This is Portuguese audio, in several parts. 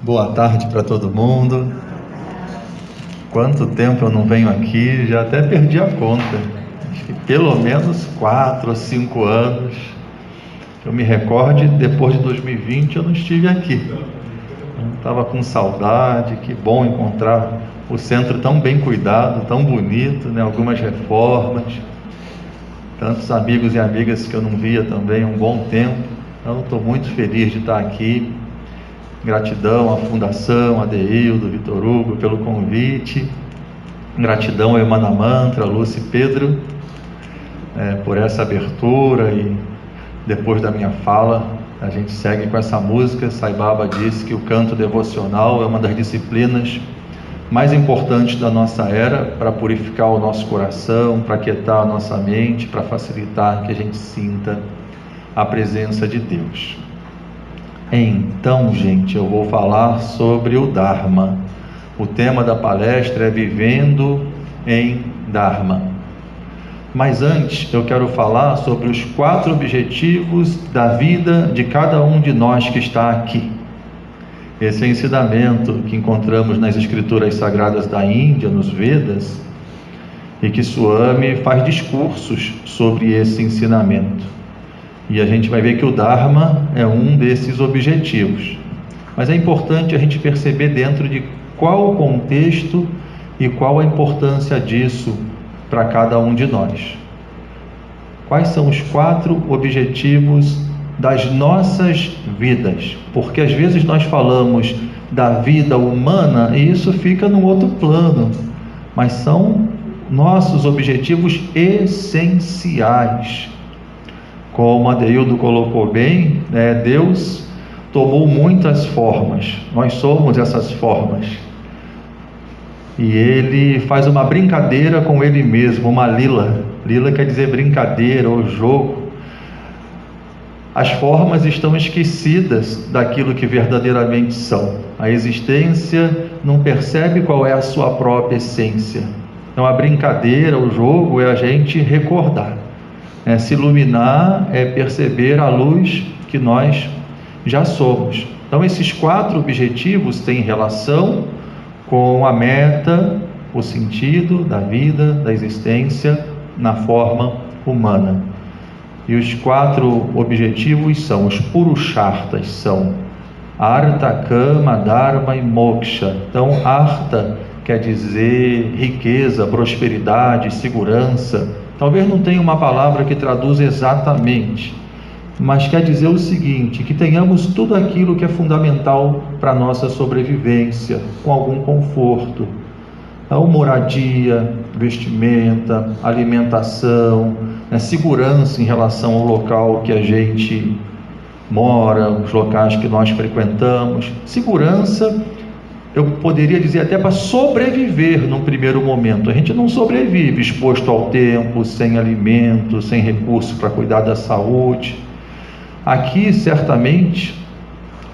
Boa tarde para todo mundo. Quanto tempo eu não venho aqui, já até perdi a conta. Acho que pelo menos 4 ou 5 anos. Eu me recorde, depois de 2020 eu não estive aqui. Estava com saudade, que bom encontrar o centro tão bem cuidado, tão bonito, né? Algumas reformas, tantos amigos e amigas que eu não via também há um bom tempo. Então estou muito feliz de estar aqui. Gratidão à Fundação, a Deildo, Vitor Hugo pelo convite. Gratidão ao Emana Mantra, Lúcia e Pedro, por essa abertura. E depois da minha fala, a gente segue com essa música. Sai Baba disse que o canto devocional é uma das disciplinas mais importantes da nossa era para purificar o nosso coração, para aquietar a nossa mente, para facilitar que a gente sinta a presença de Deus. Então, gente, eu vou falar sobre o Dharma. O tema da palestra é Vivendo em Dharma. Mas antes, eu quero falar sobre os 4 objetivos da vida de cada um de nós que está aqui. Esse é o ensinamento que encontramos nas escrituras sagradas da Índia, nos Vedas, e que Swami faz discursos sobre esse ensinamento. E a gente vai ver que o Dharma é um desses objetivos. Mas é importante a gente perceber dentro de qual o contexto e qual a importância disso para cada um de nós. Quais são os 4 objetivos das nossas vidas? Porque às vezes nós falamos da vida humana e isso fica num outro plano, mas são nossos objetivos essenciais. Como a Deildo colocou bem, Deus tomou muitas formas, nós somos essas formas. E Ele faz uma brincadeira com Ele mesmo, uma lila. Lila quer dizer brincadeira ou jogo. As formas estão esquecidas daquilo que verdadeiramente são. A existência não percebe qual é a sua própria essência. Então a brincadeira, o jogo é a gente recordar. Se iluminar é perceber a luz que nós já somos. Então esses 4 objetivos têm relação com a meta, o sentido da vida, da existência na forma humana. E os 4 objetivos são os Purusharthas, são Artha, Kama, Dharma e Moksha. Então Artha quer dizer riqueza, prosperidade, segurança. Talvez não tenha uma palavra que traduza exatamente, mas quer dizer o seguinte, que tenhamos tudo aquilo que é fundamental para a nossa sobrevivência, com algum conforto. Então, moradia, vestimenta, alimentação, segurança em relação ao local que a gente mora, os locais que nós frequentamos. Segurança, eu poderia dizer até para sobreviver num primeiro momento. A gente não sobrevive exposto ao tempo, sem alimento, sem recurso para cuidar da saúde. Aqui, certamente,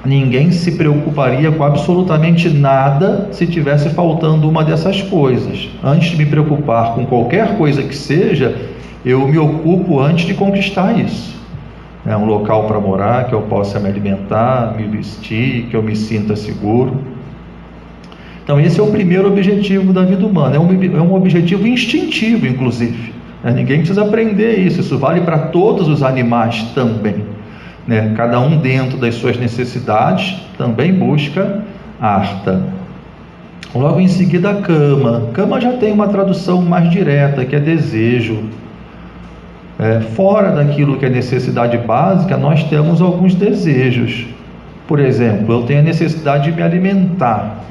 ninguém se preocuparia com absolutamente nada se tivesse faltando uma dessas coisas. Antes de me preocupar com qualquer coisa que seja, eu me ocupo antes de conquistar isso. Um local para morar, que eu possa me alimentar, me vestir, que eu me sinta seguro. Então esse é o primeiro objetivo da vida humana, é um objetivo instintivo, inclusive. Ninguém precisa aprender isso vale para todos os animais também. Cada um dentro das suas necessidades também busca Artha. Logo em seguida, Kama. Kama já tem uma tradução mais direta, que é desejo. Fora daquilo que é necessidade básica, nós temos alguns desejos. Por exemplo, eu tenho a necessidade de me alimentar.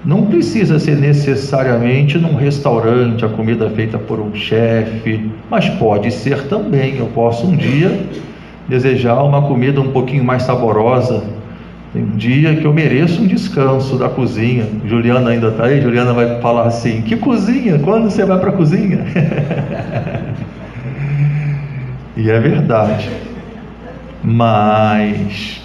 Não precisa ser necessariamente num restaurante, a comida feita por um chefe, mas pode ser também. Eu posso um dia desejar uma comida um pouquinho mais saborosa. Tem um dia que eu mereço um descanso da cozinha. Juliana ainda está aí? Juliana vai falar assim: que cozinha? Quando você vai para a cozinha? E é verdade. Mas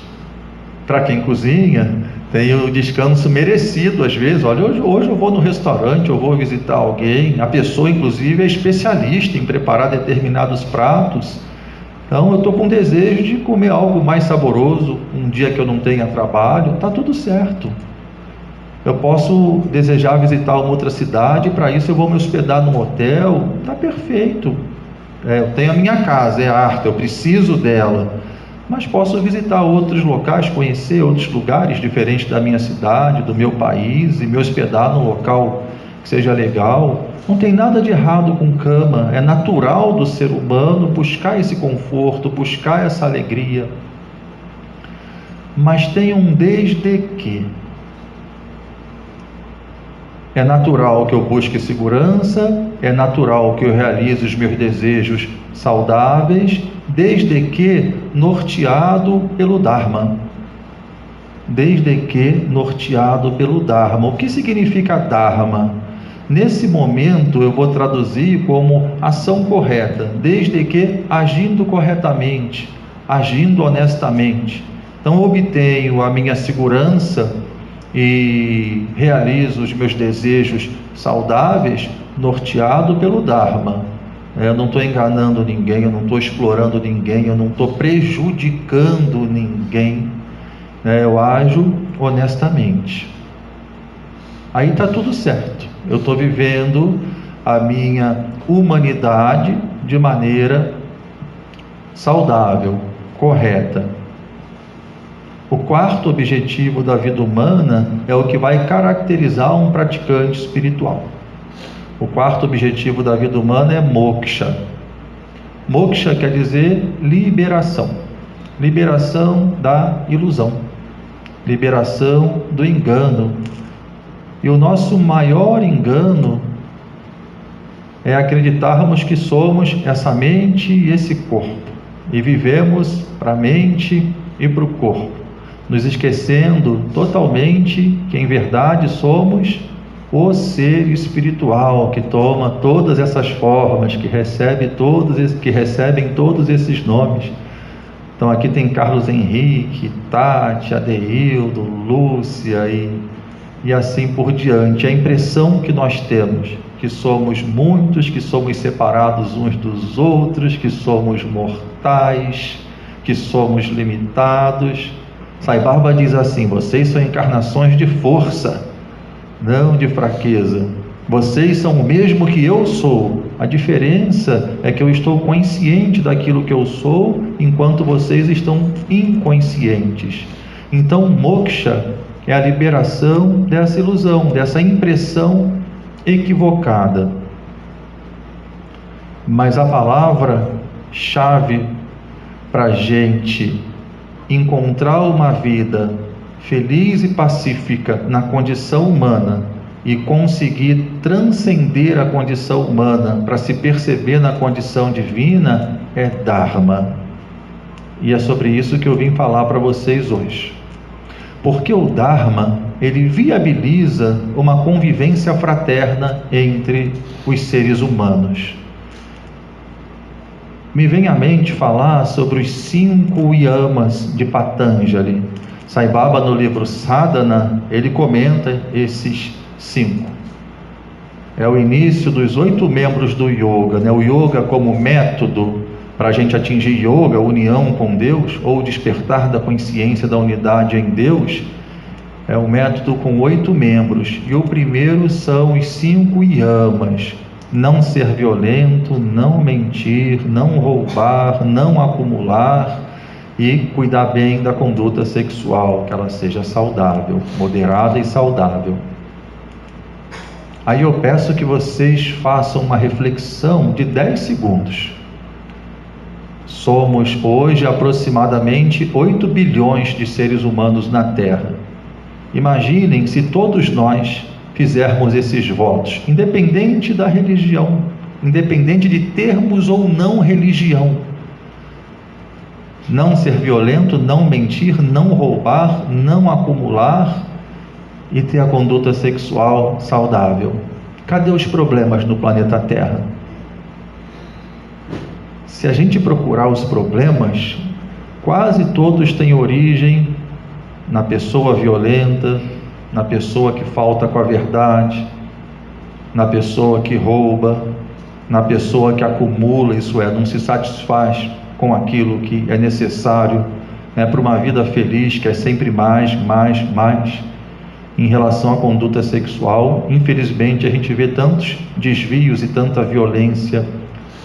para quem cozinha, tem o descanso merecido às vezes. Olha, hoje eu vou no restaurante, eu vou visitar alguém, a pessoa inclusive é especialista em preparar determinados pratos, Então eu estou com desejo de comer algo mais saboroso, um dia que eu não tenha trabalho, está tudo certo. Eu posso desejar visitar uma outra cidade, para isso eu vou me hospedar num hotel, está perfeito. Eu tenho a minha casa, é arte, eu preciso dela, mas posso visitar outros locais, conhecer outros lugares diferentes da minha cidade, do meu país, e me hospedar num local que seja legal. Não tem nada de errado com cama, é natural do ser humano buscar esse conforto, buscar essa alegria, mas tem um desde que. É natural que eu busque segurança, é natural que eu realize os meus desejos saudáveis, desde que norteado pelo Dharma. Desde que norteado pelo Dharma. O que significa Dharma? Nesse momento eu vou traduzir como ação correta, desde que agindo corretamente, agindo honestamente. Então obtenho a minha segurança e realizo os meus desejos saudáveis, norteado pelo Dharma. Eu não estou enganando ninguém, eu não estou explorando ninguém, eu não estou prejudicando ninguém, eu ajo honestamente. Aí está tudo certo, eu estou vivendo a minha humanidade de maneira saudável, correta. O quarto objetivo da vida humana é o que vai caracterizar um praticante espiritual. O quarto objetivo da vida humana é moksha. Moksha quer dizer liberação. Liberação da ilusão. Liberação do engano. E o nosso maior engano é acreditarmos que somos essa mente e esse corpo. E vivemos para a mente e para o corpo, nos esquecendo totalmente que em verdade somos o ser espiritual que toma todas essas formas, que recebem todos esses nomes. Então aqui tem Carlos Henrique, Tati, Adeildo, Lúcia e assim por diante. A impressão que nós temos, que somos muitos, que somos separados uns dos outros, que somos mortais, que somos limitados. Sai Baba diz assim: vocês são encarnações de força, não de fraqueza. Vocês são o mesmo que eu sou. A diferença é que eu estou consciente daquilo que eu sou, enquanto vocês estão inconscientes. Então, moksha é a liberação dessa ilusão, dessa impressão equivocada. Mas a palavra-chave para a gente encontrar uma vida feliz e pacífica na condição humana e conseguir transcender a condição humana para se perceber na condição divina é Dharma. E é sobre isso que eu vim falar para vocês hoje. Porque o Dharma, ele viabiliza uma convivência fraterna entre os seres humanos. Me vem à mente falar sobre os 5 yamas de Patanjali. Sai Baba, no livro Sadhana, ele comenta esses 5. É o início dos 8 membros do yoga, né? O yoga como método para a gente atingir yoga, união com Deus, ou despertar da consciência da unidade em Deus, é um método com 8 membros. E o primeiro são os 5 yamas. Não ser violento, não mentir, não roubar, não acumular e cuidar bem da conduta sexual, que ela seja saudável, moderada e saudável. Aí eu peço que vocês façam uma reflexão de 10 segundos. Somos hoje aproximadamente 8 bilhões de seres humanos na Terra. Imaginem se todos nós fizermos esses votos, independente da religião, independente de termos ou não religião. Não ser violento, não mentir, não roubar, não acumular e ter a conduta sexual saudável. Cadê os problemas no planeta Terra? Se a gente procurar os problemas, quase todos têm origem na pessoa violenta, na pessoa que falta com a verdade, na pessoa que rouba, na pessoa que acumula, isso é, não se satisfaz com aquilo que é necessário, né, para uma vida feliz, que é sempre mais. Em relação à conduta sexual, infelizmente a gente vê tantos desvios e tanta violência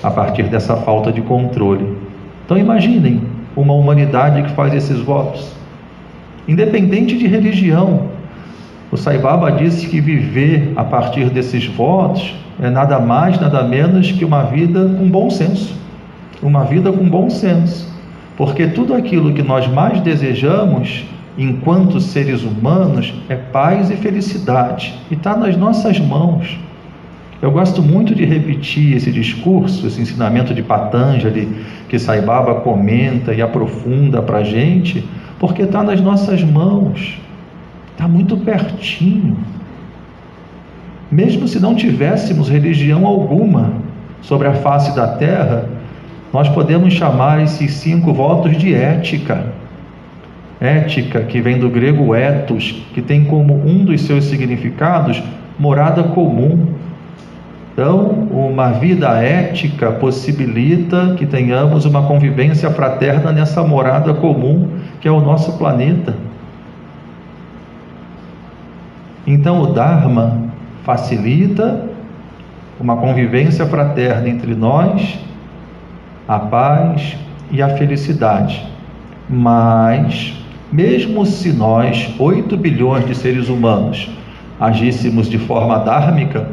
a partir dessa falta de controle. Então imaginem uma humanidade que faz esses votos, independente de religião. O Sai Baba disse que viver a partir desses votos é nada mais, nada menos que uma vida com bom senso. Uma vida com bom senso. Porque tudo aquilo que nós mais desejamos, enquanto seres humanos, é paz e felicidade. E está nas nossas mãos. Eu gosto muito de repetir esse discurso, esse ensinamento de Patanjali, que Sai Baba comenta e aprofunda para a gente, porque está nas nossas mãos. Está muito pertinho. Mesmo se não tivéssemos religião alguma sobre a face da terra, nós podemos chamar esses 5 votos de ética. Ética, que vem do grego ethos, que tem como um dos seus significados morada comum. Então, uma vida ética possibilita que tenhamos uma convivência fraterna nessa morada comum que é o nosso planeta. Então, o Dharma facilita uma convivência fraterna entre nós, a paz e a felicidade. Mas, mesmo se nós, 8 bilhões de seres humanos, agíssemos de forma dármica,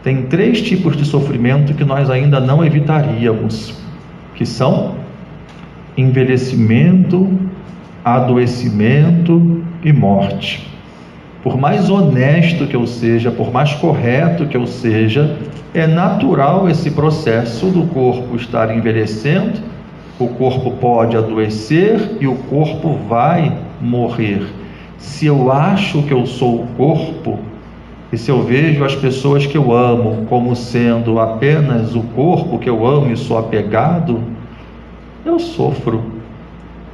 tem 3 tipos de sofrimento que nós ainda não evitaríamos, que são envelhecimento, adoecimento e morte. Por mais honesto que eu seja, por mais correto que eu seja, é natural esse processo do corpo estar envelhecendo, o corpo pode adoecer e o corpo vai morrer. Se eu acho que eu sou o corpo, e se eu vejo as pessoas que eu amo como sendo apenas o corpo que eu amo e sou apegado, eu sofro.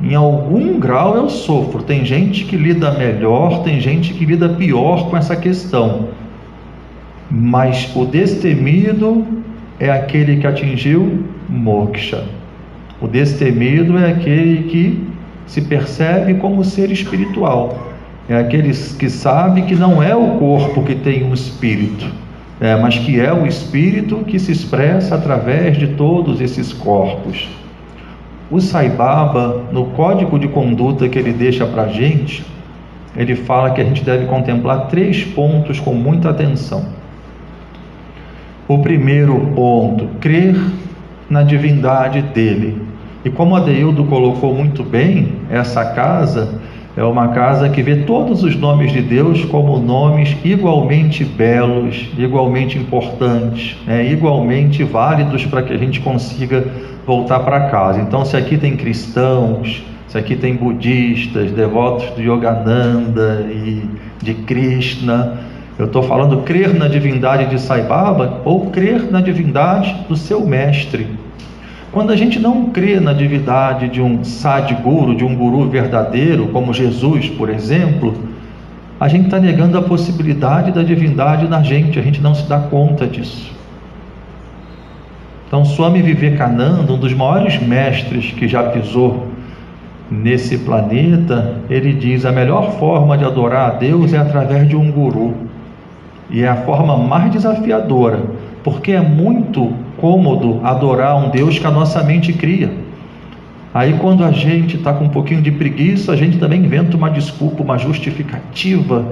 Em algum grau eu sofro. Tem gente que lida melhor, tem gente que lida pior com essa questão. Mas o destemido é aquele que atingiu moksha. O destemido é aquele que se percebe como ser espiritual. É aquele que sabe que não é o corpo que tem um espírito, mas que é o espírito que se expressa através de todos esses corpos. O Sai Baba, no código de conduta que ele deixa para a gente, ele fala que a gente deve contemplar 3 pontos com muita atenção. O primeiro ponto, crer na divindade dele. E como Adeildo colocou muito bem, essa casa é uma casa que vê todos os nomes de Deus como nomes igualmente belos, igualmente importantes, igualmente válidos para que a gente consiga voltar para casa. Então, se aqui tem cristãos, se aqui tem budistas, devotos de Yogananda e de Krishna, eu estou falando crer na divindade de Sai Baba ou crer na divindade do seu mestre. Quando a gente não crê na divindade de um Sadguru, de um guru verdadeiro, como Jesus, por exemplo, a gente está negando a possibilidade da divindade na gente, a gente não se dá conta disso. Então, Swami Vivekananda, um dos maiores mestres que já pisou nesse planeta, ele diz: a melhor forma de adorar a Deus é através de um guru. E é a forma mais desafiadora, porque é muito cômodo adorar um Deus que a nossa mente cria. Aí, quando a gente está com um pouquinho de preguiça, a gente também inventa uma desculpa, uma justificativa,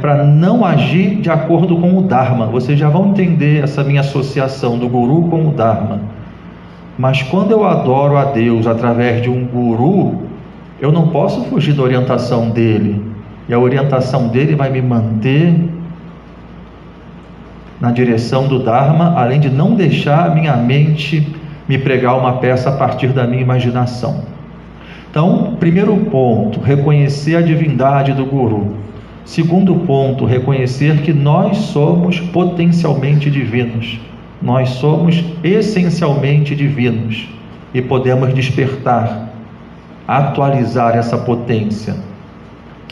para não agir de acordo com o Dharma. Vocês já vão entender essa minha associação do guru com o Dharma. Mas quando eu adoro a Deus através de um guru, eu não posso fugir da orientação dele, e a orientação dele vai me manter na direção do Dharma, além de não deixar a minha mente me pregar uma peça a partir da minha imaginação. Então, primeiro ponto, reconhecer a divindade do Guru. Segundo ponto, reconhecer que nós somos potencialmente divinos. Nós somos essencialmente divinos e podemos despertar, atualizar essa potência.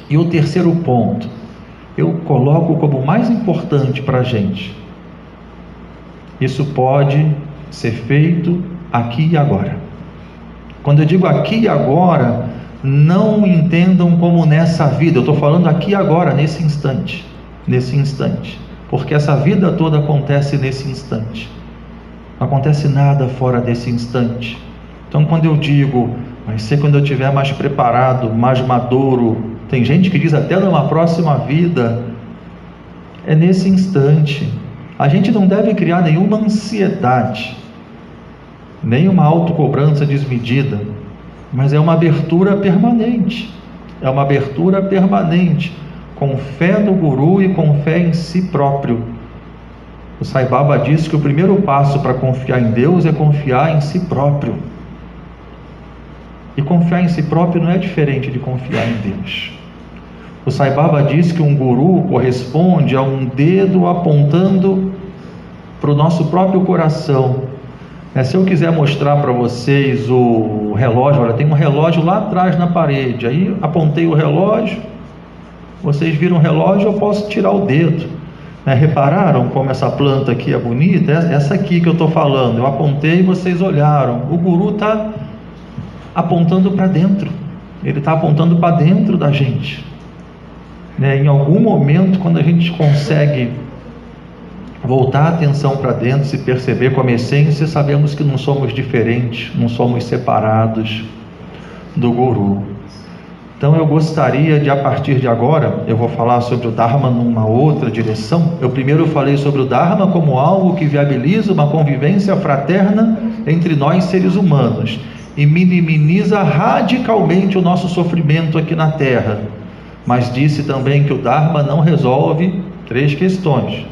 E o terceiro ponto, eu coloco como mais importante para a gente. Isso pode ser feito aqui e agora. Quando eu digo aqui e agora, não entendam como nessa vida, eu estou falando aqui e agora, nesse instante, porque essa vida toda acontece nesse instante, não acontece nada fora desse instante. Então, quando eu digo, vai ser quando eu estiver mais preparado, mais maduro, tem gente que diz até numa próxima vida, é nesse instante. A gente não deve criar nenhuma ansiedade, nem uma autocobrança desmedida, mas é uma abertura permanente, com fé no Guru e com fé em si próprio. O Sai Baba disse que o primeiro passo para confiar em Deus é confiar em si próprio. E confiar em si próprio não é diferente de confiar em Deus. O Sai Baba disse que um guru corresponde a um dedo apontando para o nosso próprio coração. Se eu quiser mostrar para vocês o relógio, olha, tem um relógio lá atrás na parede, aí apontei o relógio, vocês viram o relógio, eu posso tirar o dedo. Repararam como essa planta aqui é bonita? Essa aqui que eu estou falando, eu apontei e vocês olharam. O guru está apontando para dentro, ele está apontando para dentro da gente. Em algum momento, quando a gente consegue voltar a atenção para dentro, se perceber como essência, sabemos que não somos diferentes, não somos separados do Guru. Então eu gostaria de, a partir de agora, eu vou falar sobre o Dharma numa outra direção. Eu primeiro falei sobre o Dharma como algo que viabiliza uma convivência fraterna entre nós seres humanos e minimiza radicalmente o nosso sofrimento aqui na Terra. Mas disse também que o Dharma não resolve 3 questões: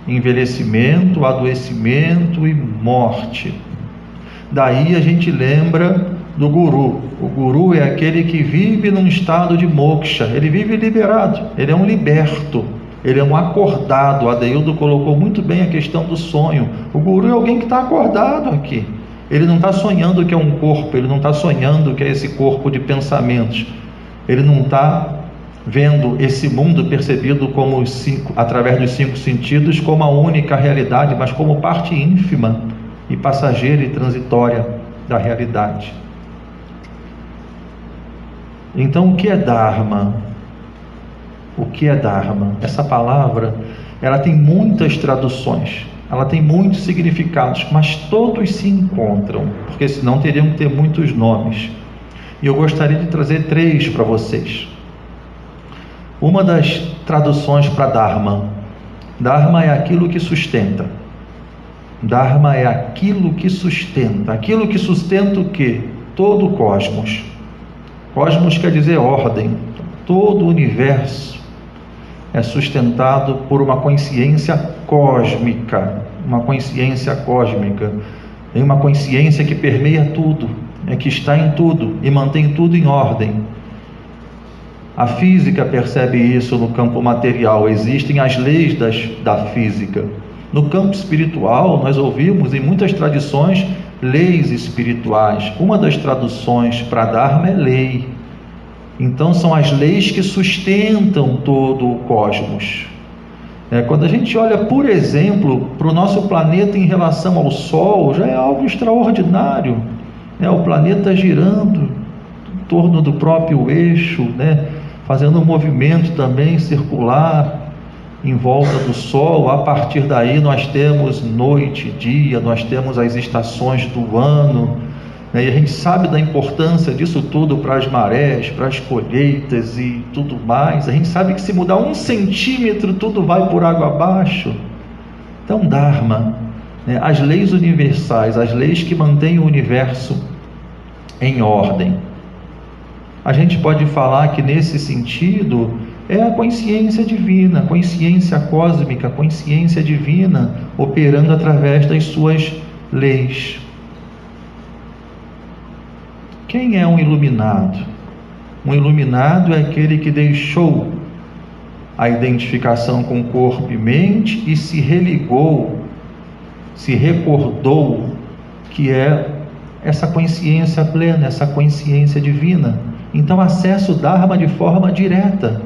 envelhecimento, adoecimento e morte. Daí a gente lembra do Guru. O Guru é aquele que vive num estado de moksha, ele vive liberado, ele é um liberto, ele é um acordado. Adeildo colocou muito bem a questão do sonho. O Guru é alguém que está acordado aqui, ele não está sonhando que é um corpo, ele não está sonhando que é esse corpo de pensamentos, ele não está vendo esse mundo percebido como através dos 5 sentidos como a única realidade, mas como parte ínfima e passageira e transitória da realidade. Então, o que é Dharma? O que é Dharma? Essa palavra, ela tem muitas traduções, ela tem muitos significados, mas todos se encontram, porque senão teriam que ter muitos nomes. E eu gostaria de trazer 3 para vocês. Uma das traduções para Dharma: Dharma é aquilo que sustenta. Dharma é aquilo que sustenta. Aquilo que sustenta o quê? Todo o cosmos. Cosmos quer dizer ordem. Todo o universo é sustentado por uma consciência cósmica. Uma consciência cósmica. Tem uma consciência que permeia tudo, que está em tudo e mantém tudo em ordem. A física percebe isso no campo material, existem as leis da física. No campo espiritual, nós ouvimos em muitas tradições leis espirituais. Uma das traduções para Dharma é lei. Então são as leis que sustentam todo o cosmos. Quando a gente olha, por exemplo, para o nosso planeta em relação ao Sol, já é algo extraordinário. O planeta girando em torno do próprio eixo, fazendo um movimento também circular em volta do Sol. A partir daí nós temos noite, dia, nós temos as estações do ano, e a gente sabe da importância disso tudo para as marés, para as colheitas e tudo mais. A gente sabe que se mudar 1 centímetro tudo vai por água abaixo. Então Dharma, as leis universais, as leis que mantêm o universo em ordem. A gente pode falar que nesse sentido é a consciência divina, a consciência cósmica, a consciência divina operando através das suas leis. Quem é um iluminado? Um iluminado é aquele que deixou a identificação com corpo e mente e se religou, se recordou que é essa consciência plena, essa consciência divina. Então acessa o Dharma de forma direta.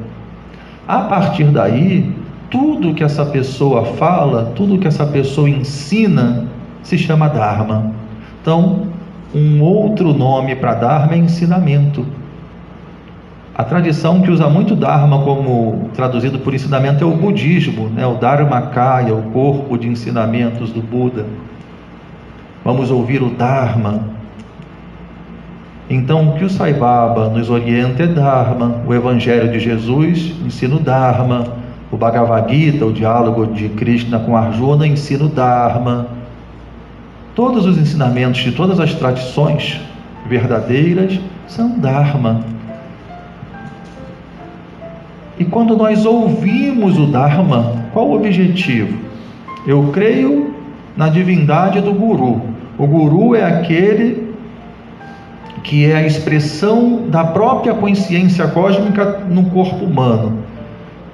A partir daí, tudo que essa pessoa fala, tudo que essa pessoa ensina, se chama Dharma. Então, um outro nome para Dharma é ensinamento. A tradição que usa muito Dharma como traduzido por ensinamento é o budismo, né? O Dharmakaya, o corpo de ensinamentos do Buda. Vamos ouvir o Dharma. Então, o que o Sai Baba nos orienta é Dharma. O Evangelho de Jesus ensina o Dharma. O Bhagavad Gita, o diálogo de Krishna com Arjuna, ensina o Dharma. Todos os ensinamentos de todas as tradições verdadeiras são Dharma. E quando nós ouvimos o Dharma, qual o objetivo? Eu creio na divindade do Guru. O Guru é aquele que é a expressão da própria consciência cósmica no corpo humano.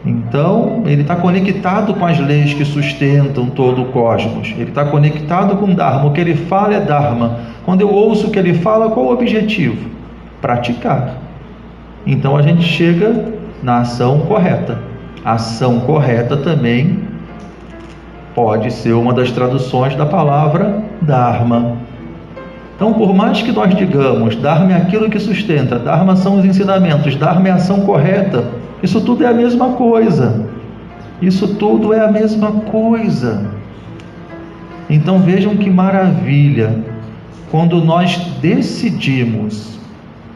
Então, ele está conectado com as leis que sustentam todo o cosmos. Ele está conectado com o Dharma. O que ele fala é Dharma. Quando eu ouço o que ele fala, qual o objetivo? Praticar. Então, a gente chega na ação correta. A ação correta também pode ser uma das traduções da palavra Dharma. Então, por mais que nós digamos, Dharma é aquilo que sustenta, Dharma são os ensinamentos, Dharma é a ação correta, isso tudo é a mesma coisa. Isso tudo é a mesma coisa. Então vejam que maravilha, quando nós decidimos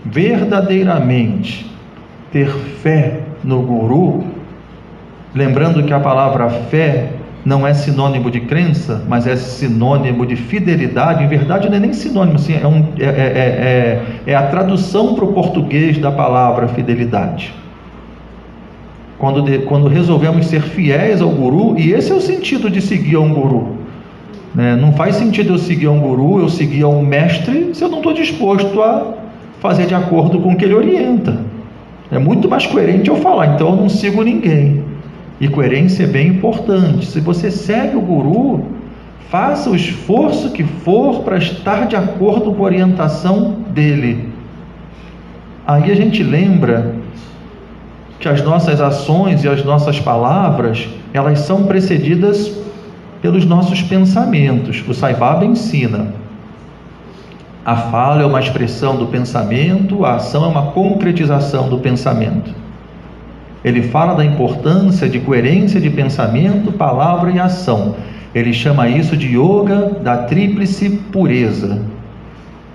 verdadeiramente ter fé no Guru, lembrando que a palavra fé não é sinônimo de crença, mas é sinônimo de fidelidade. Em verdade não é nem sinônimo, assim, é a tradução para o português da palavra fidelidade. Quando resolvemos ser fiéis ao Guru, e esse é o sentido de seguir a um Guru, né? Não faz sentido eu seguir a um Guru, eu seguir a um mestre, se eu não estou disposto a fazer de acordo com o que ele orienta. É muito mais coerente eu falar, então eu não sigo ninguém. E coerência é bem importante. Se você segue o Guru, faça o esforço que for para estar de acordo com a orientação dele. Aí a gente lembra que as nossas ações e as nossas palavras, elas são precedidas pelos nossos pensamentos. O Sai Baba ensina: a fala é uma expressão do pensamento, a ação é uma concretização do pensamento. Ele fala da importância de coerência de pensamento, palavra e ação. Ele chama isso de yoga da tríplice pureza.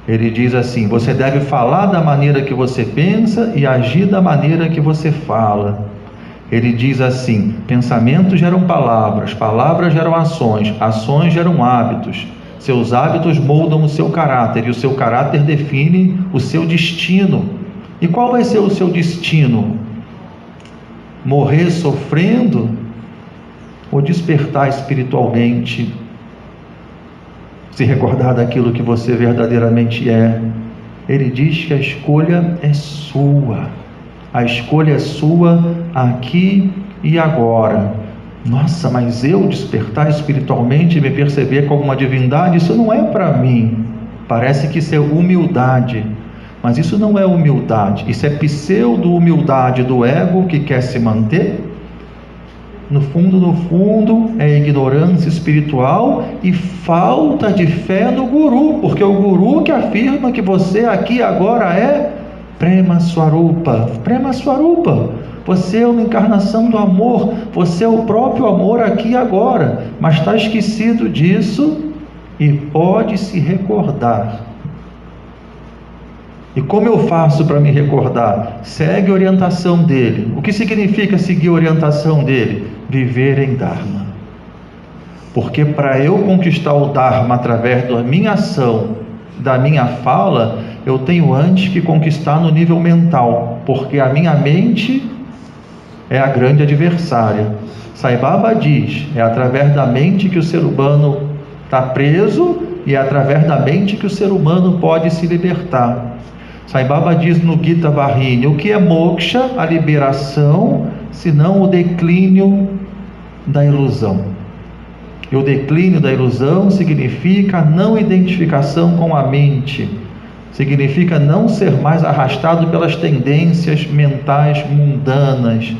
Ele diz assim: você deve falar da maneira que você pensa e agir da maneira que você fala. Ele diz assim: pensamentos geram palavras, palavras geram ações, ações geram hábitos. Seus hábitos moldam o seu caráter e o seu caráter define o seu destino. E qual vai ser o seu destino? Morrer sofrendo ou despertar espiritualmente? Se recordar daquilo que você verdadeiramente é. Ele diz que a escolha é sua. A escolha é sua aqui e agora. Nossa, mas eu despertar espiritualmente e me perceber como uma divindade, isso não é para mim. Parece que isso é humildade. Mas isso não é humildade, isso é pseudo-humildade do ego que quer se manter. No fundo, é ignorância espiritual e falta de fé no Guru, porque o Guru que afirma que você aqui agora é Prema Swarupa. Prema Swarupa, você é uma encarnação do amor, você é o próprio amor aqui e agora, mas está esquecido disso e pode se recordar. E como eu faço para me recordar? Segue a orientação dele. O que significa seguir a orientação dele? Viver em Dharma. Porque para eu conquistar o Dharma através da minha ação, da minha fala, eu tenho antes que conquistar no nível mental, porque a minha mente é a grande adversária. Sai Baba diz: é através da mente que o ser humano está preso e é através da mente que o ser humano pode se libertar. Sai Baba diz no Gita Vahini: o que é moksha, a liberação, senão o declínio da ilusão. E o declínio da ilusão significa a não identificação com a mente, significa não ser mais arrastado pelas tendências mentais mundanas.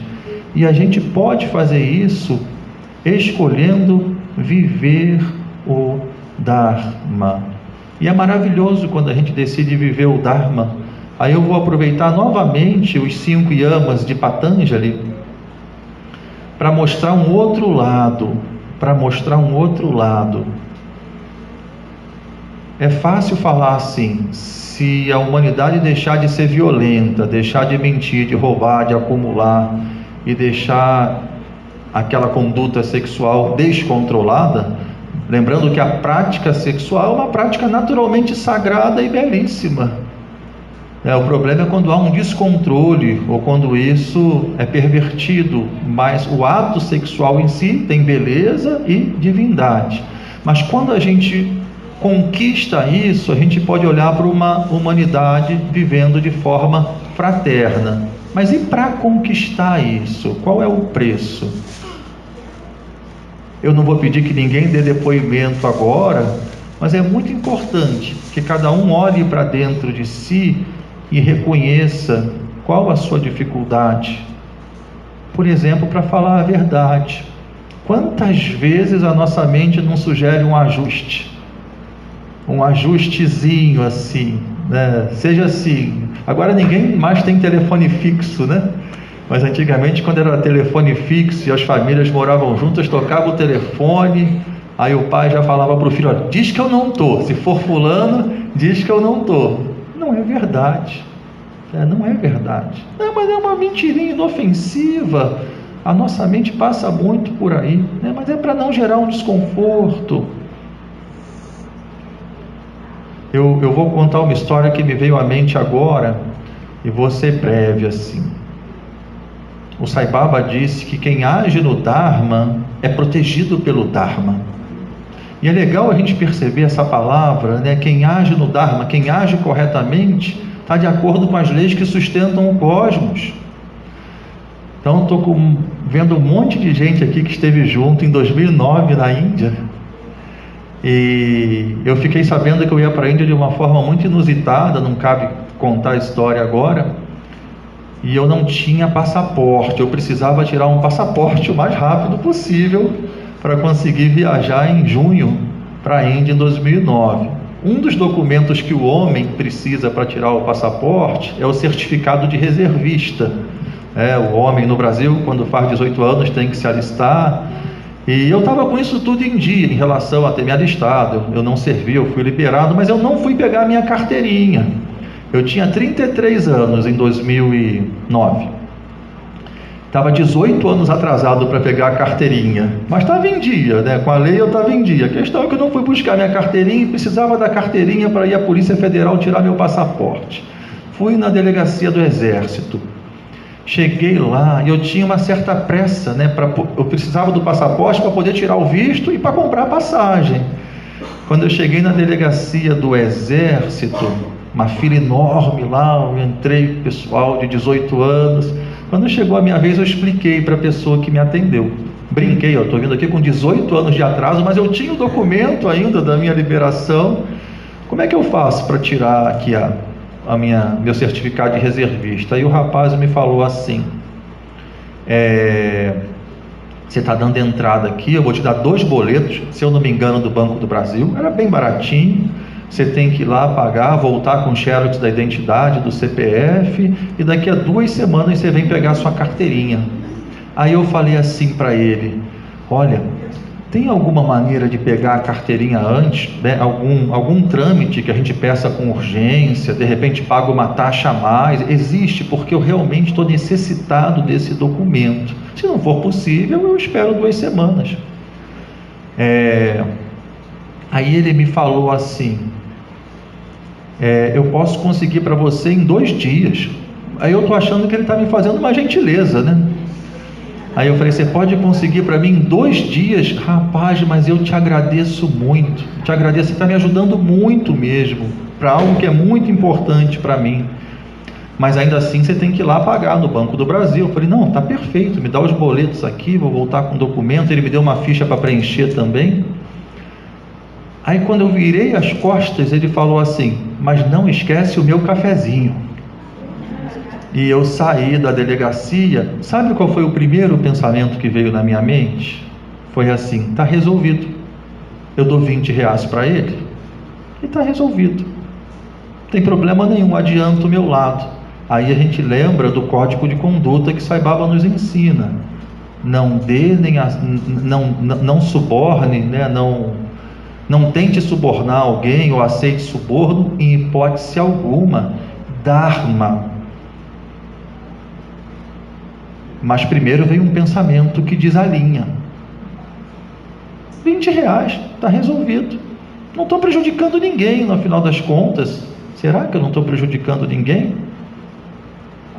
E a gente pode fazer isso escolhendo viver o Dharma. E é maravilhoso quando a gente decide viver o Dharma. Aí eu vou aproveitar novamente os 5 yamas de Patanjali para mostrar um outro lado, É fácil falar assim, se a humanidade deixar de ser violenta, deixar de mentir, de roubar, de acumular e deixar aquela conduta sexual descontrolada, lembrando que a prática sexual é uma prática naturalmente sagrada e belíssima. O problema é quando há um descontrole ou quando isso é pervertido, mas o ato sexual em si tem beleza e divindade. Mas quando a gente conquista isso, a gente pode olhar para uma humanidade vivendo de forma fraterna. Mas e para conquistar isso? Qual é o preço? Eu não vou pedir que ninguém dê depoimento agora, mas é muito importante que cada um olhe para dentro de si e reconheça qual a sua dificuldade. Por exemplo, para falar a verdade, quantas vezes a nossa mente não sugere um ajustezinho assim, né? Seja assim, agora ninguém mais tem telefone fixo, né? Mas antigamente, quando era telefone fixo e as famílias moravam juntas, tocava o telefone, aí o pai já falava para o filho: olha, diz que eu não estou, se for fulano, diz que eu não estou. Não é verdade, não é verdade. Não, mas é uma mentirinha inofensiva, a nossa mente passa muito por aí, né? Mas é para não gerar um desconforto. Eu vou contar uma história que me veio à mente agora, e vou ser breve assim. O Sai Baba disse que quem age no Dharma é protegido pelo Dharma. E é legal a gente perceber essa palavra, né? Quem age no Dharma, quem age corretamente, está de acordo com as leis que sustentam o cosmos. Então, estou vendo um monte de gente aqui que esteve junto em 2009 na Índia. E eu fiquei sabendo que eu ia para a Índia de uma forma muito inusitada, não cabe contar a história agora. E eu não tinha passaporte, eu precisava tirar um passaporte o mais rápido possível para conseguir viajar em junho para a Índia em 2009. Um dos documentos que o homem precisa para tirar o passaporte é o certificado de reservista. O homem no Brasil, quando faz 18 anos, tem que se alistar. E eu estava com isso tudo em dia, em relação a ter me alistado. Eu não servi, eu fui liberado, mas eu não fui pegar a minha carteirinha. Eu tinha 33 anos em 2009. Estava 18 anos atrasado para pegar a carteirinha, mas estava em dia, né? Com a lei eu estava em dia. A questão é que eu não fui buscar minha carteirinha e precisava da carteirinha para ir à Polícia Federal tirar meu passaporte. Fui na delegacia do Exército. Cheguei lá e eu tinha uma certa pressa, né? Eu precisava do passaporte para poder tirar o visto e para comprar a passagem. Quando eu cheguei na delegacia do Exército, uma fila enorme lá, eu entrei, pessoal de 18 anos. Quando chegou a minha vez, eu expliquei para a pessoa que me atendeu. Brinquei, eu estou vindo aqui com 18 anos de atraso, mas eu tinha o documento ainda da minha liberação. Como é que eu faço para tirar aqui meu certificado de reservista? Aí o rapaz me falou assim: você está dando entrada aqui, eu vou te dar 2 boletos, se eu não me engano, do Banco do Brasil, era bem baratinho. Você tem que ir lá pagar, voltar com xerox da identidade, do CPF, e daqui a 2 semanas você vem pegar a sua carteirinha. Aí eu falei assim para ele: olha, tem alguma maneira de pegar a carteirinha antes, né? Algum trâmite que a gente peça com urgência, de repente paga uma taxa a mais? Existe, porque eu realmente estou necessitado desse documento. Se não for possível, eu espero 2 semanas. Aí ele me falou assim: eu posso conseguir para você em 2 dias. Aí eu estou achando que ele está me fazendo uma gentileza, né? Aí eu falei: você pode conseguir para mim em 2 dias? Rapaz, mas eu te agradeço muito, te agradeço, você está me ajudando muito mesmo, para algo que é muito importante para mim. Mas ainda assim você tem que ir lá pagar no Banco do Brasil. Eu falei: não, tá perfeito, me dá os boletos aqui, vou voltar com o documento. Ele me deu uma ficha para preencher também. Aí quando eu virei as costas, ele falou assim: mas não esquece o meu cafezinho. E eu saí da delegacia. Sabe qual foi o primeiro pensamento que veio na minha mente? Foi assim: tá resolvido, eu dou R$20 para ele. E está resolvido. Não tem problema nenhum, adianta o meu lado. Aí a gente lembra do código de conduta que Sai Baba nos ensina. Não dê, não suborne, né? Não tente subornar alguém ou aceite suborno em hipótese alguma. Dharma. Mas primeiro vem um pensamento que desalinha. R$20, está resolvido. Não estou prejudicando ninguém, no final das contas. Será que eu não estou prejudicando ninguém?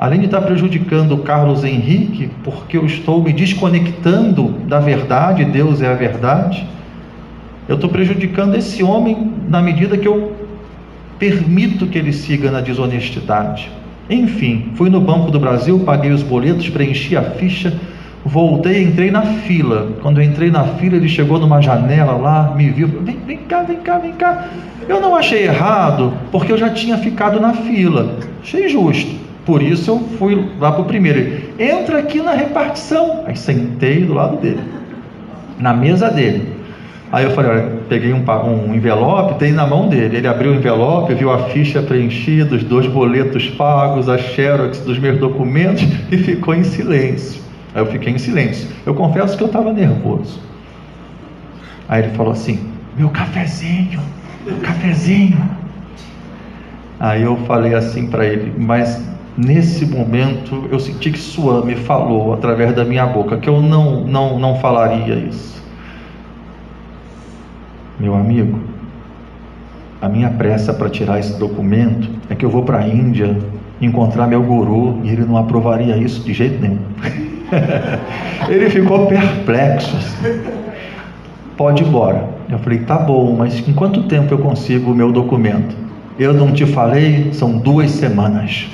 Além de estar prejudicando o Carlos Henrique, porque eu estou me desconectando da verdade, Deus é a verdade, eu estou prejudicando esse homem na medida que eu permito que ele siga na desonestidade. Enfim, fui no Banco do Brasil, paguei os boletos, preenchi a ficha, voltei, entrei na fila. Quando eu entrei na fila, ele chegou numa janela lá, me viu, vem cá. Eu não achei errado, porque eu já tinha ficado na fila, achei justo. Por isso eu fui lá para o primeiro. Ele, entra aqui na repartição. Aí sentei do lado dele, na mesa dele. Aí eu falei, olha, peguei um envelope, dei na mão dele. Ele abriu o envelope, viu a ficha preenchida, os 2 boletos pagos, a xerox dos meus documentos e ficou em silêncio. Aí eu fiquei em silêncio. Eu confesso que eu estava nervoso. Aí ele falou assim, meu cafezinho. Aí eu falei assim para ele, mas nesse momento eu senti que Swami falou através da minha boca que eu não falaria isso. Meu amigo, a minha pressa para tirar esse documento é que eu vou para a Índia encontrar meu guru e ele não aprovaria isso de jeito nenhum. Ele ficou perplexo. Pode ir embora. Eu falei, tá bom, mas em quanto tempo eu consigo o meu documento? Eu não te falei, são 2 semanas.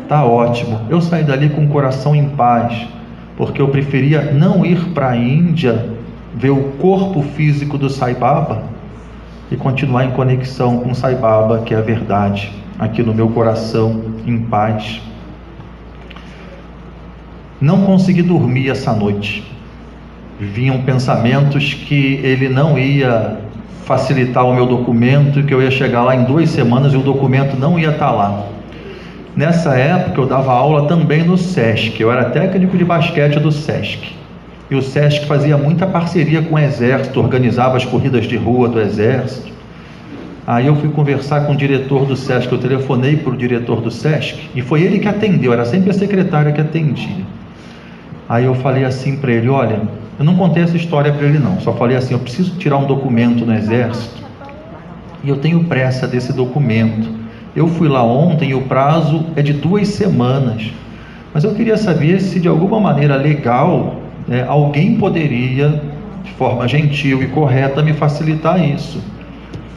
Tá ótimo. Eu saí dali com o coração em paz, porque eu preferia não ir para a Índia ver o corpo físico do Sai Baba e continuar em conexão com o Sai Baba, que é a verdade, aqui no meu coração, em paz. Não consegui dormir essa noite. Vinham pensamentos que ele não ia facilitar o meu documento, que eu ia chegar lá em 2 semanas e o documento não ia estar lá. Nessa época eu dava aula também no SESC, eu era técnico de basquete do SESC. E o SESC fazia muita parceria com o Exército, organizava as corridas de rua do Exército. Aí eu fui conversar com o diretor do SESC, eu telefonei para o diretor do SESC, e foi ele que atendeu, era sempre a secretária que atendia. Aí eu falei assim para ele, olha, eu não contei essa história para ele não, só falei assim, eu preciso tirar um documento no Exército, e eu tenho pressa desse documento. Eu fui lá ontem e o prazo é de 2 semanas, mas eu queria saber se de alguma maneira legal, alguém poderia, de forma gentil e correta, me facilitar isso.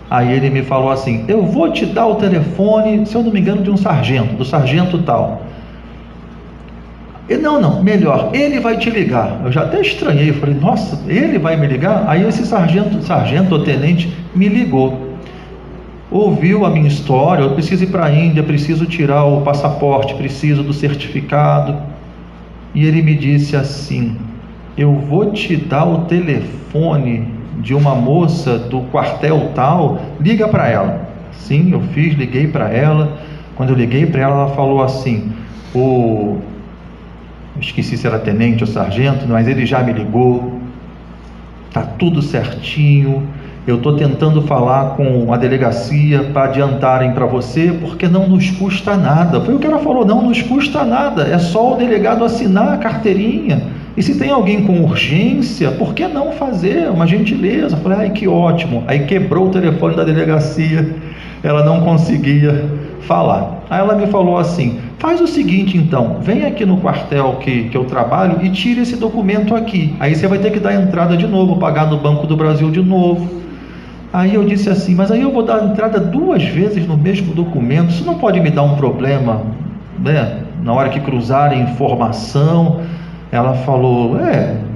Aí ele me falou assim, eu vou te dar o telefone, se eu não me engano, de um sargento, do sargento tal. Não, melhor, ele vai te ligar. Eu já até estranhei, eu falei, nossa, ele vai me ligar? Aí esse sargento ou tenente me ligou. Ouviu a minha história, eu preciso ir para a Índia, preciso tirar o passaporte, preciso do certificado. E ele me disse assim, eu vou te dar o telefone de uma moça do quartel tal, liga para ela. Sim, eu fiz, liguei para ela. Quando eu liguei para ela, ela falou assim, eu esqueci se era tenente ou sargento, mas ele já me ligou, tá tudo certinho, eu estou tentando falar com a delegacia para adiantarem para você, porque não nos custa nada. Foi o que ela falou, não nos custa nada, é só o delegado assinar a carteirinha, e se tem alguém com urgência, por que não fazer uma gentileza? Eu falei, ai que ótimo. Aí quebrou o telefone da delegacia, ela não conseguia falar. Aí ela me falou assim, faz o seguinte então, vem aqui no quartel que eu trabalho e tire esse documento aqui, aí você vai ter que dar entrada de novo, pagar no Banco do Brasil de novo. Aí eu disse assim, mas aí eu vou dar entrada 2 vezes no mesmo documento, isso não pode me dar um problema, né? Na hora que cruzarem informação. Ela falou,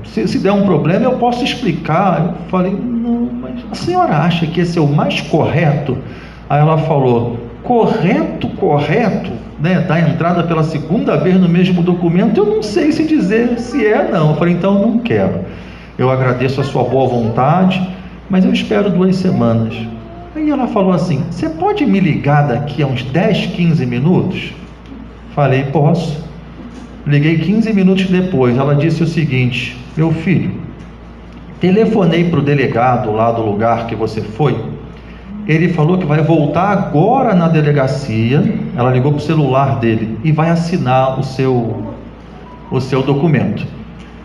se der um problema eu posso explicar. Eu falei, não, mas a senhora acha que esse é o mais correto? Aí ela falou, correto, né? Dar entrada pela 2ª vez no mesmo documento, eu não sei se dizer se é não. Eu falei, então eu não quero. Eu agradeço a sua boa vontade, mas eu espero 2 semanas. Aí ela falou assim: você pode me ligar daqui a uns 10, 15 minutos? Falei: posso. Liguei 15 minutos depois. Ela disse o seguinte: meu filho, telefonei para o delegado lá do lugar que você foi. Ele falou que vai voltar agora na delegacia. Ela ligou para o celular dele e vai assinar o seu documento.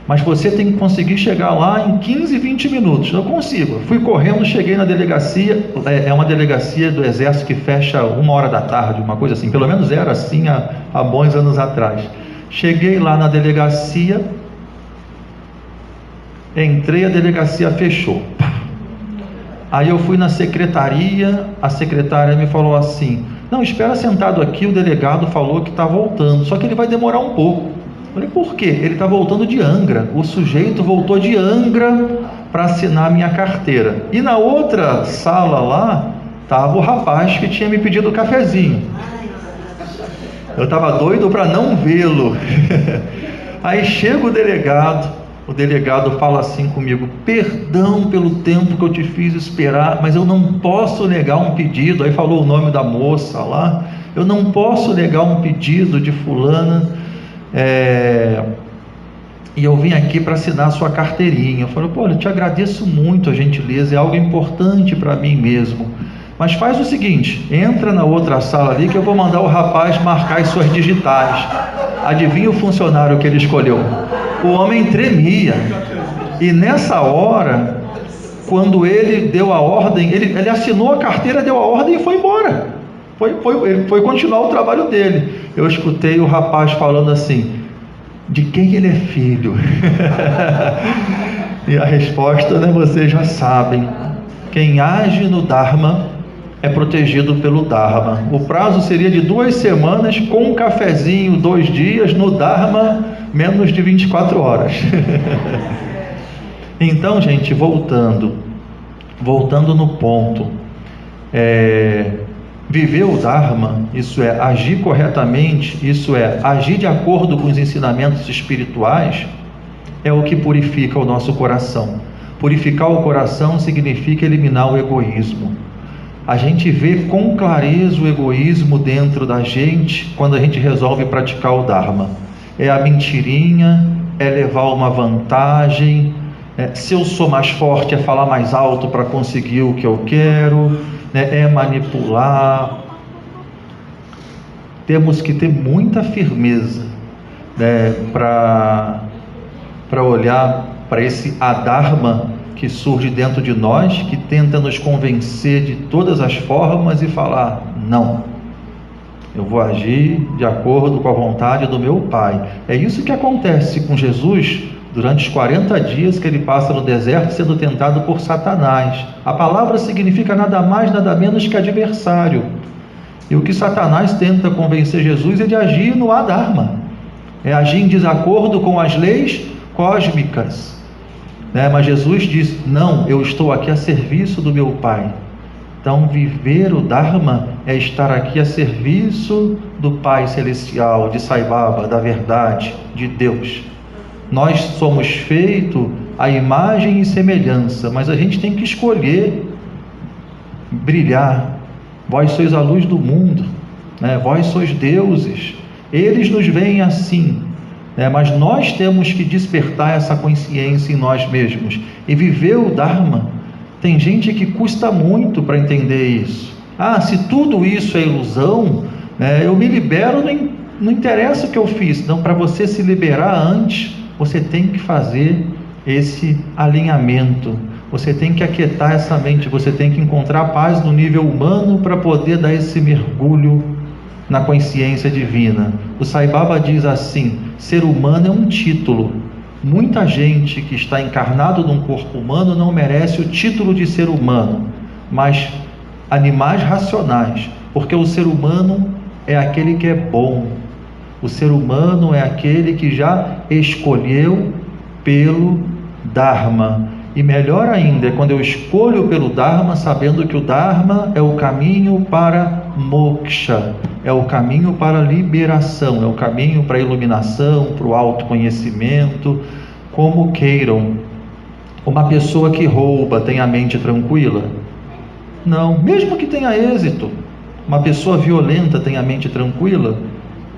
Mas você tem que conseguir chegar lá em 15, 20 minutos. Não consigo. Fui correndo, cheguei na delegacia. É uma delegacia do Exército que fecha 1h da tarde, uma coisa assim. Pelo menos era assim há bons anos atrás. Cheguei lá na delegacia, entrei, a delegacia fechou. Aí eu fui na secretaria, a secretária me falou assim: não, espera sentado aqui, o delegado falou que está voltando, só que ele vai demorar um pouco. Eu falei: por quê? Ele está voltando de Angra. O sujeito voltou de Angra para assinar minha carteira. E na outra sala lá, estava o rapaz que tinha me pedido o cafezinho. Eu estava doido para não vê-lo. Aí chega o delegado fala assim comigo: perdão pelo tempo que eu te fiz esperar, mas eu não posso negar um pedido. Aí falou o nome da moça lá: eu não posso negar um pedido de fulana, e eu vim aqui para assinar a sua carteirinha. Eu falei: pô, eu te agradeço muito a gentileza, é algo importante para mim mesmo, mas faz o seguinte, entra na outra sala ali que eu vou mandar o rapaz marcar as suas digitais. Adivinha o funcionário que ele escolheu? O homem tremia. E nessa hora, quando ele deu a ordem, ele assinou a carteira, deu a ordem e foi embora. Ele foi continuar o trabalho dele. Eu escutei o rapaz falando assim: de quem ele é filho? E a resposta, né, vocês já sabem: quem age no Dharma é protegido pelo Dharma. O prazo seria de 2 semanas, com um cafezinho 2 dias, no Dharma menos de 24 horas. Então, gente, voltando no ponto, viver o Dharma, isso é agir corretamente, isso é agir de acordo com os ensinamentos espirituais, é o que purifica o nosso coração. Purificar o coração significa eliminar o egoísmo. A gente vê com clareza o egoísmo dentro da gente quando a gente resolve praticar o Dharma. É a mentirinha, é levar uma vantagem, se eu sou mais forte é falar mais alto para conseguir o que eu quero, é manipular. Temos que ter muita firmeza, para olhar para esse adharma que surge dentro de nós, que tenta nos convencer de todas as formas e falar: não, eu vou agir de acordo com a vontade do meu Pai. É isso que acontece com Jesus durante os 40 dias que ele passa no deserto sendo tentado por Satanás. A palavra significa nada mais, nada menos que adversário. E o que Satanás tenta convencer Jesus é de agir no adharma, é agir em desacordo com as leis cósmicas. Mas Jesus diz: não, eu estou aqui a serviço do meu Pai. Então viver o Dharma é estar aqui a serviço do Pai Celestial, de Sai Baba, da verdade, de Deus. Nós somos feitos à imagem e semelhança, mas a gente tem que escolher brilhar. Vós sois a luz do mundo, vós sois deuses. Eles nos veem assim, mas nós temos que despertar essa consciência em nós mesmos e viver o Dharma. Tem gente que custa muito para entender isso. Se tudo isso é ilusão, eu me libero, não interessa o que eu fiz. Não, para você se liberar antes, você tem que fazer esse alinhamento, você tem que aquietar essa mente, você tem que encontrar paz no nível humano para poder dar esse mergulho na consciência divina. O Sai Baba diz assim: ser humano é um título. Muita gente que está encarnado num corpo humano não merece o título de ser humano, mas animais racionais, porque o ser humano é aquele que é bom. O ser humano é aquele que já escolheu pelo Dharma. E melhor ainda é quando eu escolho pelo Dharma, sabendo que o Dharma é o caminho para moksha, é o caminho para a liberação, é o caminho para a iluminação, para o autoconhecimento, como queiram. Uma pessoa que rouba tem a mente tranquila? Não, mesmo que tenha êxito, uma pessoa violenta tem a mente tranquila,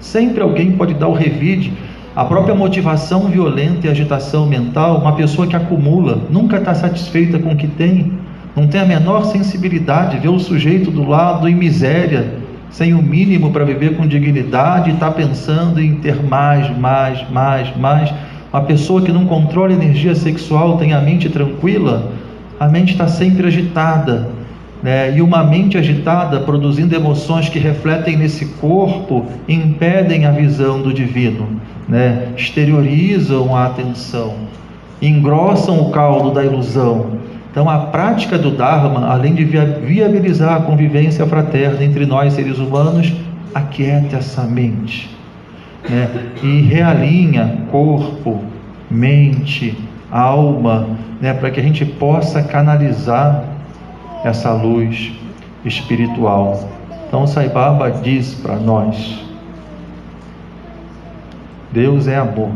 sempre alguém pode dar o revide. A própria motivação violenta e agitação mental, uma pessoa que acumula, nunca está satisfeita com o que tem, não tem a menor sensibilidade, vê o sujeito do lado em miséria, sem o mínimo para viver com dignidade, e está pensando em ter mais. Uma pessoa que não controla a energia sexual, tem a mente tranquila, a mente está sempre agitada, né? E uma mente agitada, produzindo emoções que refletem nesse corpo, impedem a visão do divino, né? Exteriorizam a atenção, engrossam o caldo da ilusão. Então a prática do Dharma, além de viabilizar a convivência fraterna entre nós seres humanos, aquieta essa mente, né? E realinha corpo, mente, alma, né? Para que a gente possa canalizar essa luz espiritual. Então Sai Baba diz para nós: Deus é amor,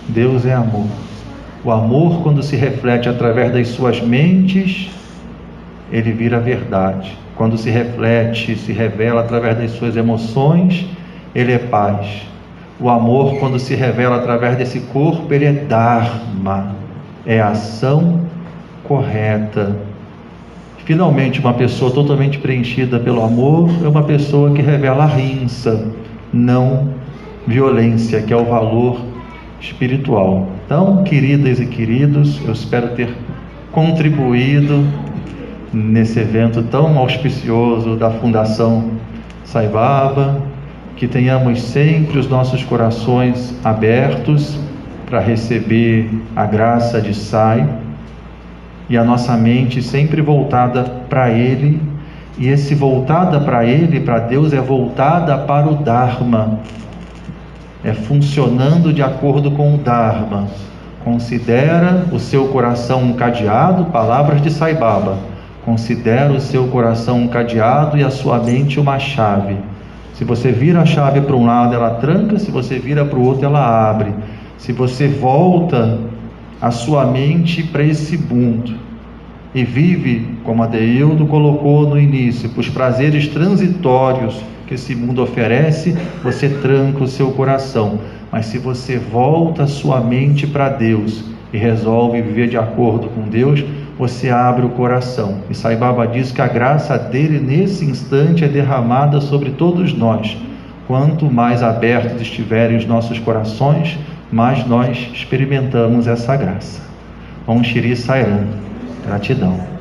Deus é amor. O amor, quando se reflete através das suas mentes, ele vira verdade. Quando se reflete, se revela através das suas emoções, ele é paz. O amor, quando se revela através desse corpo, ele é Dharma, é ação correta. Finalmente, uma pessoa totalmente preenchida pelo amor é uma pessoa que revela ahimsa, não violência, que é o valor espiritual. Então, queridas e queridos, eu espero ter contribuído nesse evento tão auspicioso da Fundação Sai Baba, que tenhamos sempre os nossos corações abertos para receber a graça de Sai, e a nossa mente sempre voltada para Ele, e esse voltada para Ele, para Deus, é voltada para o Dharma, é funcionando de acordo com o Dharma. Considera o seu coração um cadeado, palavras de Sai Baba. Considera o seu coração um cadeado e a sua mente uma chave. Se você vira a chave para um lado, ela tranca, se você vira para o outro, ela abre. Se você volta a sua mente para esse mundo e vive, como Adeildo colocou no início, para os prazeres transitórios que esse mundo oferece, você tranca o seu coração. Mas se você volta a sua mente para Deus e resolve viver de acordo com Deus, você abre o coração. E Sai Baba diz que a graça dele nesse instante é derramada sobre todos nós. Quanto mais abertos estiverem os nossos corações, mais nós experimentamos essa graça. Om Shri Sai Ram. Gratidão.